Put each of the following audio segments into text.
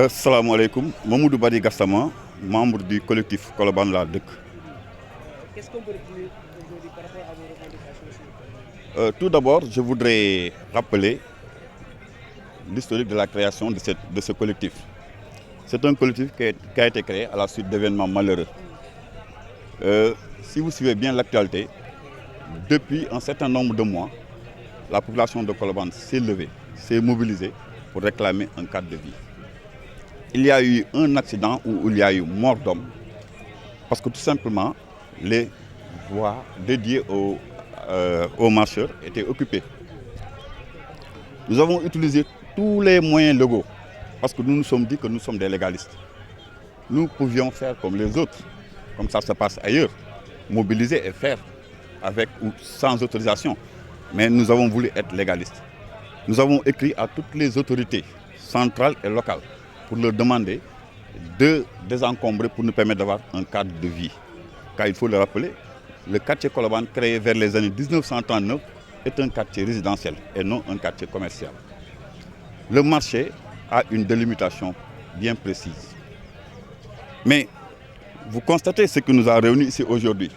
Salam alaikum, Mamoudou Badi Gassama, membre du collectif Koloban La Dek. Qu'est-ce qu'on peut dire aujourd'hui par rapport à vos revendications ici? Tout d'abord, je voudrais rappeler l'historique de la création de ce collectif. C'est un collectif qui a été créé à la suite d'événements malheureux. Si vous suivez bien l'actualité, depuis un certain nombre de mois, la population de Koloban s'est levée, s'est mobilisée pour réclamer un cadre de vie. Il y a eu un accident où il y a eu mort d'homme, parce que tout simplement, les voies dédiées aux marcheurs étaient occupées. Nous avons utilisé tous les moyens légaux, parce que nous nous sommes dit que nous sommes des légalistes. Nous pouvions faire comme les autres, comme ça se passe ailleurs, mobiliser et faire avec ou sans autorisation. Mais nous avons voulu être légalistes. Nous avons écrit à toutes les autorités centrales et locales pour leur demander de désencombrer pour nous permettre d'avoir un cadre de vie. Car il faut le rappeler, le quartier Koloban, créé vers les années 1939, est un quartier résidentiel et non un quartier commercial. Le marché a une délimitation bien précise. Mais vous constatez ce qui nous a réunis ici aujourd'hui.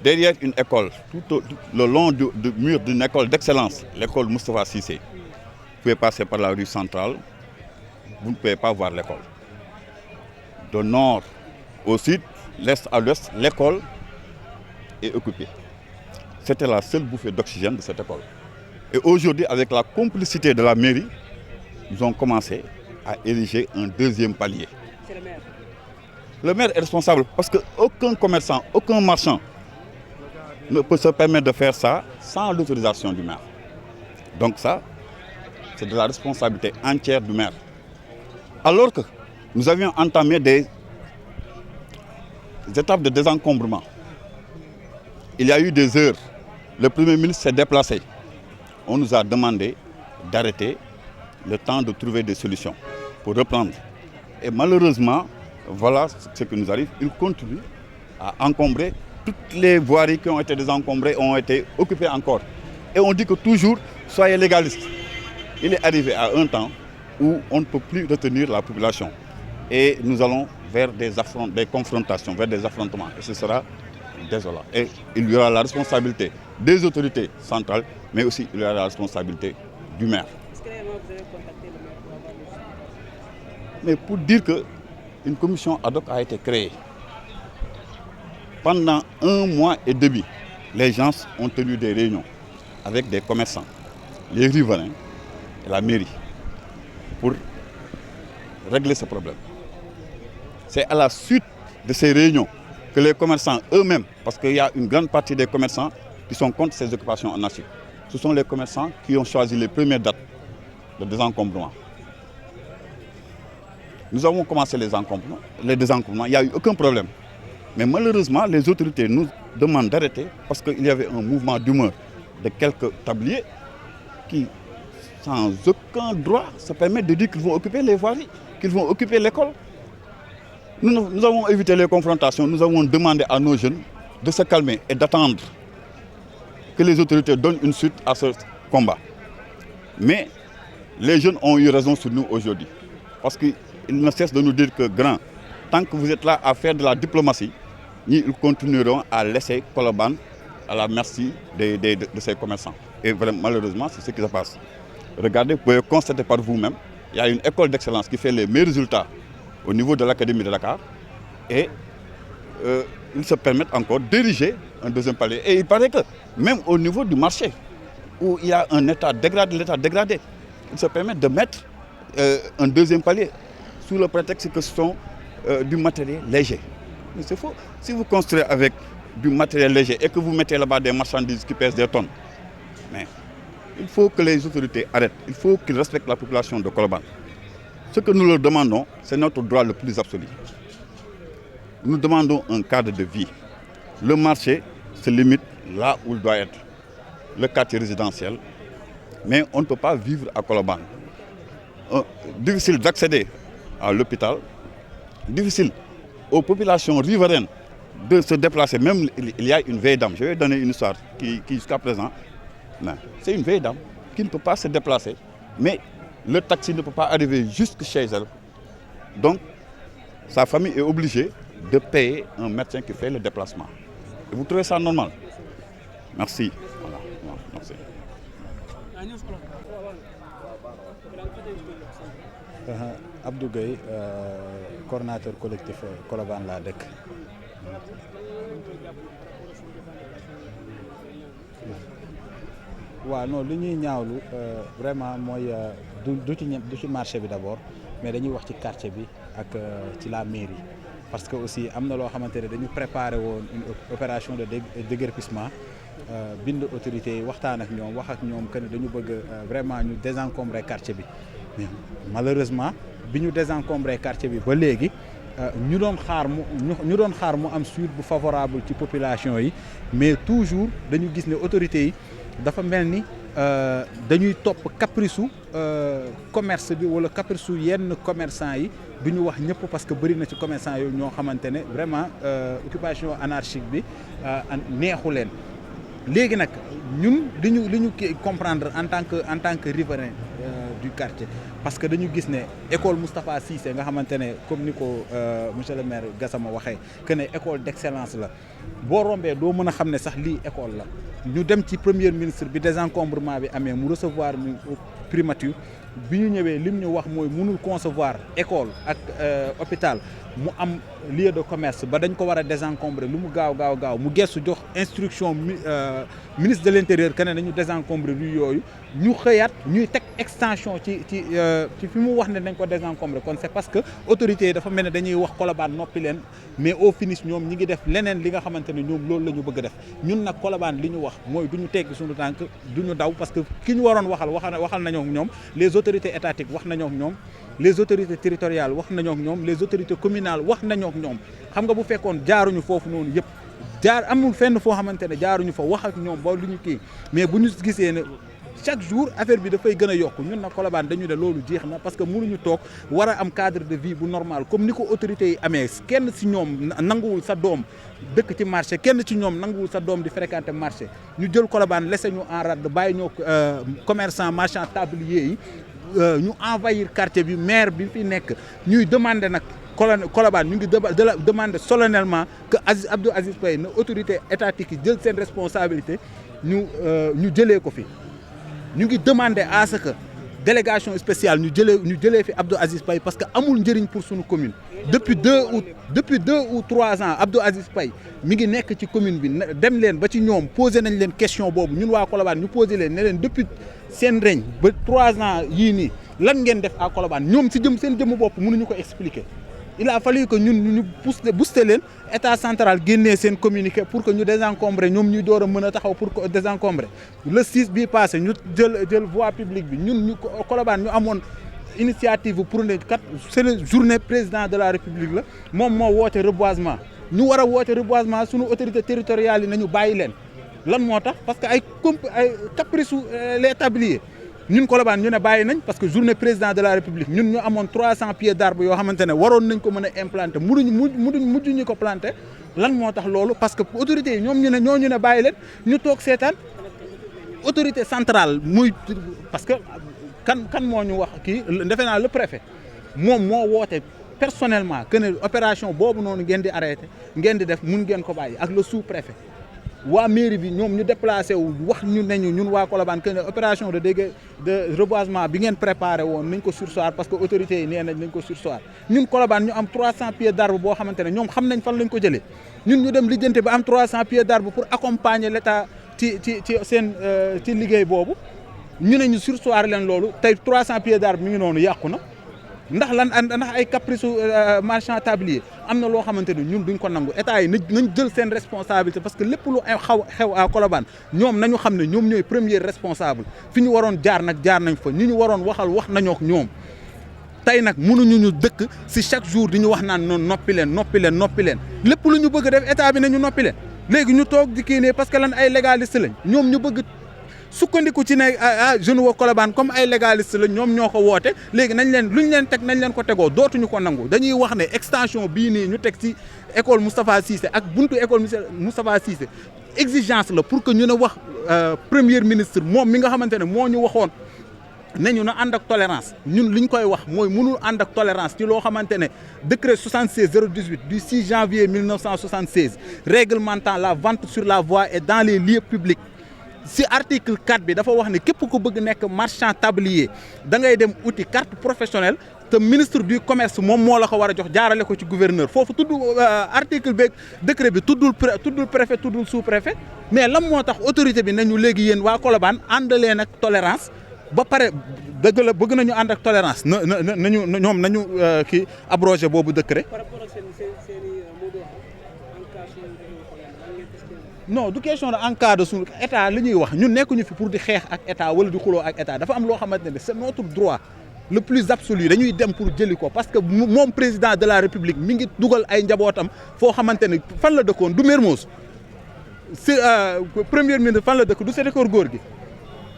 Derrière une école, tout le long du mur d'une école d'excellence, l'école Moustapha Cissé, vous pouvez passer par la rue centrale, vous ne pouvez pas voir l'école. De nord au sud, l'est à l'ouest, l'école est occupée. C'était la seule bouffée d'oxygène de cette école. Et aujourd'hui, avec la complicité de la mairie, nous avons commencé à ériger un deuxième palier. C'est le maire. Le maire est responsable parce qu'aucun commerçant, aucun marchand ne peut se permettre de faire ça sans l'autorisation du maire. Donc ça, c'est de la responsabilité entière du maire. Alors que nous avions entamé des étapes de désencombrement. Il y a eu des heures. Le Premier ministre s'est déplacé. On nous a demandé d'arrêter le temps de trouver des solutions pour reprendre. Et malheureusement, voilà ce qui nous arrive. Il continue à encombrer. Toutes les voiries qui ont été désencombrées ont été occupées encore. Et on dit que toujours, soyez légalistes. Il est arrivé à un temps où on ne peut plus retenir la population. Et nous allons vers des confrontations, vers des affrontements. Et ce sera désolant. Et il y aura la responsabilité des autorités centrales, mais aussi il y aura la responsabilité du maire. Est-ce que réellement vous avez contacté le maire pour avoir le suivi? Mais pour dire qu'une commission ad hoc a été créée, pendant 1 mois et demi, les gens ont tenu des réunions avec des commerçants, les riverains et la mairie pour régler ce problème. C'est à la suite de ces réunions que les commerçants eux-mêmes, parce qu'il y a une grande partie des commerçants qui sont contre ces occupations anarchiques, ce sont les commerçants qui ont choisi les premières dates de désencombrement. Nous avons commencé les désencombrements, il n'y a eu aucun problème. Mais malheureusement, les autorités nous demandent d'arrêter parce qu'il y avait un mouvement d'humeur de quelques tabliers qui, sans aucun droit, se permettent de dire qu'ils vont occuper les voiries, qu'ils vont occuper l'école. Nous avons évité les confrontations, nous avons demandé à nos jeunes de se calmer et d'attendre que les autorités donnent une suite à ce combat. Mais les jeunes ont eu raison sur nous aujourd'hui. Parce qu'ils ne cessent de nous dire que, grand, tant que vous êtes là à faire de la diplomatie, ils continueront à laisser Koloban à la merci de ces commerçants. Et vraiment, malheureusement, c'est ce qui se passe. Regardez, vous pouvez constater par vous-même, il y a une école d'excellence qui fait les meilleurs résultats au niveau de l'Académie de Dakar. Et ils se permettent encore d'ériger un deuxième palier. Et il paraît que même au niveau du marché, où il y a un état dégradé, ils se permettent de mettre un deuxième palier sous le prétexte que ce sont du matériel léger. Mais c'est faux. Si vous construisez avec du matériel léger et que vous mettez là-bas des marchandises qui pèsent des tonnes, mais il faut que les autorités arrêtent. Il faut qu'ils respectent la population de Koloban. Ce que nous leur demandons, c'est notre droit le plus absolu. Nous demandons un cadre de vie. Le marché se limite là où il doit être. Le quartier résidentiel. Mais on ne peut pas vivre à Koloban. Difficile d'accéder à l'hôpital. Difficile aux populations riveraines de se déplacer. Même il y a une vieille dame. Je vais donner une histoire qui jusqu'à présent, c'est une vieille dame qui ne peut pas se déplacer. Mais le taxi ne peut pas arriver jusque chez elle. Donc, sa famille est obligée de payer un médecin qui fait le déplacement. Et vous trouvez ça normal? Merci. Voilà. Merci. Abdou Gueye coordonnateur collectif Colobane laa dëkk. waaw non li ñuy ñaawlu vraiment mooy du ci marché bi d'abord mais dañuy wax ci quartier bi ak ci la mairie parce que aussi am na loo xamante ne dañu préparer woon une opération de déguerpissement bind autorités yi waxtaan ak ñoom wax ak ñoom que ne dañu bëgg vraiment ñu désencombrer quartier bi mais malheureusement bi ñu désencombrer quartier bi ba léegi ñu doon xaar mu am suite bu favorable ci population yi mais toujours dañu gis ne autorités yi dafa mel ni dañuy topp caprice commerce bi wala caprice yenn commerçant yi du ñu wax ñëpp parce que bëri na ci commerçant yooyu ñoo xamante ne vraiment occupation anarchique bi neexu leen. léegi nag ñun li ñu comprendre en tant que riverain du quartier parce que dañu gis ne école Moustapha Cissé nga xamante ne comme ni ko monsieur le maire Gassama waxee que ne école d'excellence la boo rombee doo mën a xam ne sax lii école la ñu dem ci premier ministre bi désencombrement bi amee mu recevoir ñu primature bi ñu ñëwee lim ñu wax mooy mënul concevoir école ak hôpital mu am lieu de commerce ba dañ ko war a désencombrer lu mu gaaw mu gestu jox instruction ministre de l'intérieur que ne nañu désencombrer lu yooyu ñu xëyaat ñuy teg extension ci fi mu wax ne dañ ko désencombrer kon c'est parce que autorités yi dafa mel ne dañuy wax Colobane noppi leen mais au finish ñoom ñi ngi def leneen li nga xamante ne ñoom loolu la ñu bëgg a def ñun nag Colobane li ñu wax mooy du ñu teggi suñu tànk du ñu daw parce que ki ñu waroon waxal nañoo ak ñoom les autorités étatiques wax nañoo ak ñoom les autorités territoriales wax nañoo ak ñoom les autorités communales wax nañoo ak ñoom xam nga bu fekkoon jaaruñu foofu noonu yëpp amul fenn foo xamante ne jaaruñu fa wax ak ñoom ba lu ñu kii mais bu ñu gisee ne chaque jour affaire bi dafay gën a yokk ñun nag Colobane dañu ne loolu jeex na parce que mënuñu toog war a am cadre de vie bu normal comme ni ko autorités yi amee kenn ci ñoom nanguwul sa doom dëkk ci marché kenn ci ñoom nanguwul sa doom di fréquenter marché ñu jël Colobane laissé ñu en rade bàyyi ñoo commerçant marchand tablier yi ñu envahir quartier bi maire bi fi nekk ñuy demander nag Colobane ñu ngi demander solennellement que Abdou Aziz Paye na autorité étatique yi jël seen responsabilité ñu jëlee ko fi ñu ngi demander à ce que délégation spéciale ñu jëlee fi Abdou Aziz Paye parce que amul njëriñ pour suñu commune depuis deux ou trois ans Abdou Aziz Paye mi ngi nekk ci commune bi dem leen ba ci ñoom posé nañ leen question boobu ñun waa Colobane ñu posé leen ne leen depuis seen règne ba 3 ans yii nii lan ngeen def à Colobane ñoom si seen jëmm bopp mënuñu ko expliquer il a fallu que ñun ñu booster leen état central génnee seen communiqué pour que ñu désencombrer ñoom ñuy door a mën a taxaw pour désencombrer le 6 bii passé ñu jël voie publique bi ñun ñu Colobane ñu amoon initiative pour ne kat c'est la journée président de la république la moom moo woote reboisement ñu war a woote reboisement suñu autorité territoriales yi nañu bàyyi leen lan moo tax parce que ay caprice les tabliers ñun Colobane ñu ne bàyyi nañ parce que journée président de la république ñun ñu amoon 300 pieds d'arbre yoo xamante ne waroon nañ ko mën a implanter mujj ñu ko planter lan moo tax loolu parce que autorités yi ñoom ñu ne bàyyi leen ñu toog seetaan autorité centrale muy parce que kan moo ñu wax kii defe naa le préfet moom moo woote personnellement que ne opération boobu noonu ngeen di arrêté ngeen di def mun ngeen ko bàyyi ak le sous-préfet waa mairie bi ñoom ñu déplacé wu wax ñu ne ñun waa Colobane que ne opération de reboisement bi ngeen préparé woon nañ ko surseoir parce que autorités yi nee nañ ko surseoir ñun Colobane ñu am 300 pieds d'arbre boo xamante ne ñoom xam nañ fan lañ ko jëlee ñun ñu dem lijjanti ba am 300 pieds d'arbre pour accompagner l'État ci liggéey boobu ñu ne ñu surseoir leen loolu tey 300 pieds d'arbre mi ngi noonu yàqu na ndax ay caprice marchand tablier am na loo xamante ne ñun duñ ko nangu état yi nañ jël seen responsabilité parce que lépp lu xew à Colobane ñoom nañu xam ne ñoom ñooy premier responsable fi ñu waroon jaar nañ fa ñu waroon waxal wax nañoo ak ñoom tey nag mënuñu ñu dëkk si chaque jour di ñu wax naan noonu noppi leen lépp lu ñu bëgg def état bi nañu noppi leen léegi ñu toog di kii ne parce que lan ay légaliste lañ ñoom ñu bëgg sukkandiku ci ne jeune wa Colobane comme ay légaliste la ñoom ñoo ko woote léegi nañ leen teg nañ leen ko tegoo dootuñu ko nangu dañuy wax ne extension bii nii ñu teg ci école Moustapha Cissé ak buntu école Moustapha Cissé exigence la pour que ñu ne wax premier ministre moom mi nga xamante ne moo ñu waxoon nañu na ànd ak tolérance ñun li ñu koy wax mooy mënul ànd ak tolérance ci loo xamante ne décret 76/018 du 6 janvier 1976 réglementant la vente sur la voie et dans les lieux publics si article 4 bi dafa wax ne képp ku bëgg nekk marchand tablier da ngay dem uti carte professionnelle te ministre du commerce moom moo la ko war a jox jaarale ko ci gouverneur foofu tudd article beeg décret bi tuddul préfet tuddul sous préfet mais lan moo tax autorité bi nañu léegi yéen waa Colobane ànd leen ak tolérance ba pare dëgg la bëgg nañu ànd ak tolérance nañu ñoom nañu kii abrogé boobu décret. par rapport ak seen mot de non du question de en cas de suñu état li ñuy wax ñun nekkuñu fi pour di xeex ak état wala di xuloo ak état dafa am loo xamante ne c'est notre droit le plus absolu dañuy dem pour jëli ko parce que moom président de la république mi ngi dugal ay njabootam foo xamante ne fan la dëkkoon du Mermoz si premier ministre fan la dëkk du Sénégal góor gi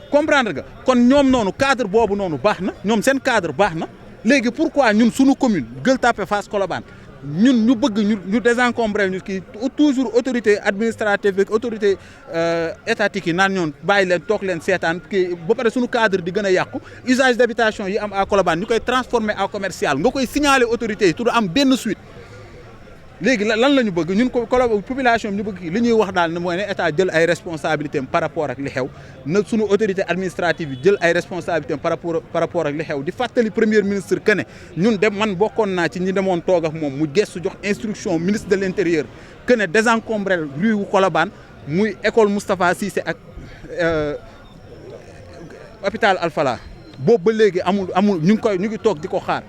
comprendre nga kon ñoom noonu cadre boobu noonu baax na ñoom seen cadre baax na léegi pourquoi ñun suñu commune Gueule Tapée Fass Colobane ñun ñu bëgg ñu désencombrer ñu kii toujours autorité administrative ak autorité étatique yi naan ñoon bàyyi leen toog leen seetaan kii ba pare suñu cadre di gën a yàqu usage d'habitation yi am à Colobane ñu koy transformer en commercial nga koy signaler autorités yi tudd am benn suite léegi lan la ñu bëgg ñun ko population bi ñu bëgg li ñuy wax daal ne mooy ne état jël ay responsabilités par rapport ak li xew na suñu autorité administrative yi jël ay responsabilités par rapport ak li xew di fàttali premier ministre que ne ñun dem man bokkoon naa ci ñi demoon toog ak moom mu gestu jox instruction ministre de l'intérieur que ne désencombrer rue wu Colobane muy école Moustapha Cissé ak hôpital Alfala boobu ba léegi amul ñu ngi toog di ko xaar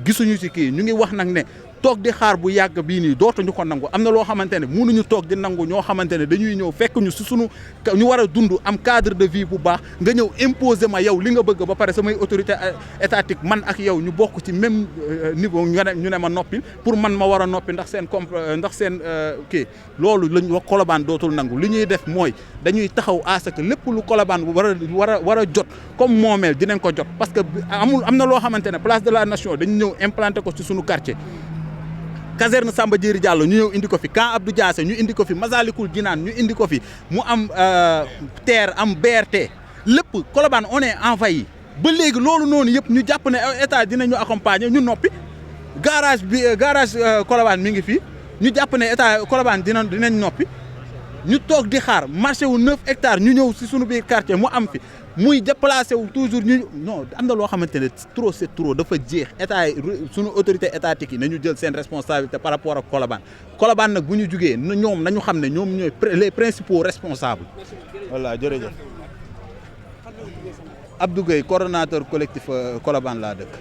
gisuñu ci kii ñu ngi wax nag ne toog di xaar bu yàgg bii nii dootuñu ko nangu am na loo xamante ne mënuñu toog di nangu ñoo xamante ne dañuy ñëw fekk ñu si sunu ñu war a dund am cadre de vie bu baax nga ñëw imposer ma yow li nga bëgg ba pare samay autorité étatique man ak yow ñu bokk ci même niveau ñu ne ma noppil pour man ma war a noppi ndax seen kii loolu lañ wax Colobane dootul nangu li ñuy def mooy dañuy taxaw à ce que lépp lu Colobane war a jot comme moomeel dinañ ko jot parce que am na loo xamante ne place de la nation dañu ñëw implanté ko ci sunu quartier. caserne Samba Diéry Diallo ñu ñëw indi ko fi camp Abdou Diassé ñu indi ko fi Masalikul Jinaan ñu indi ko fi mu am TER am BRT lépp Colobane on est envahi ba léegi loolu noonu yëpp ñu jàpp ne état dinañu accompagner ñu noppi garage Colobane mi ngi fi ñu jàpp ne état Colobane dinañ noppi ñu toog di xaar marché wu 9 hectares ñu ñëw si sunu biir quartier mu am fi muy déplacé wu toujours ñu non am na loo xamante ne trop c'est trop dafa jeex état yi sunu autorité étatique yi nañu jël seen responsabilité par rapport ak Colobane nag bu ñu jugee ñoom nañu xam ne ñoom ñooy les principaux responsables. voilà jërëjëf. Abdou Gueye coordonnateur collectif Colobane laa dëkk.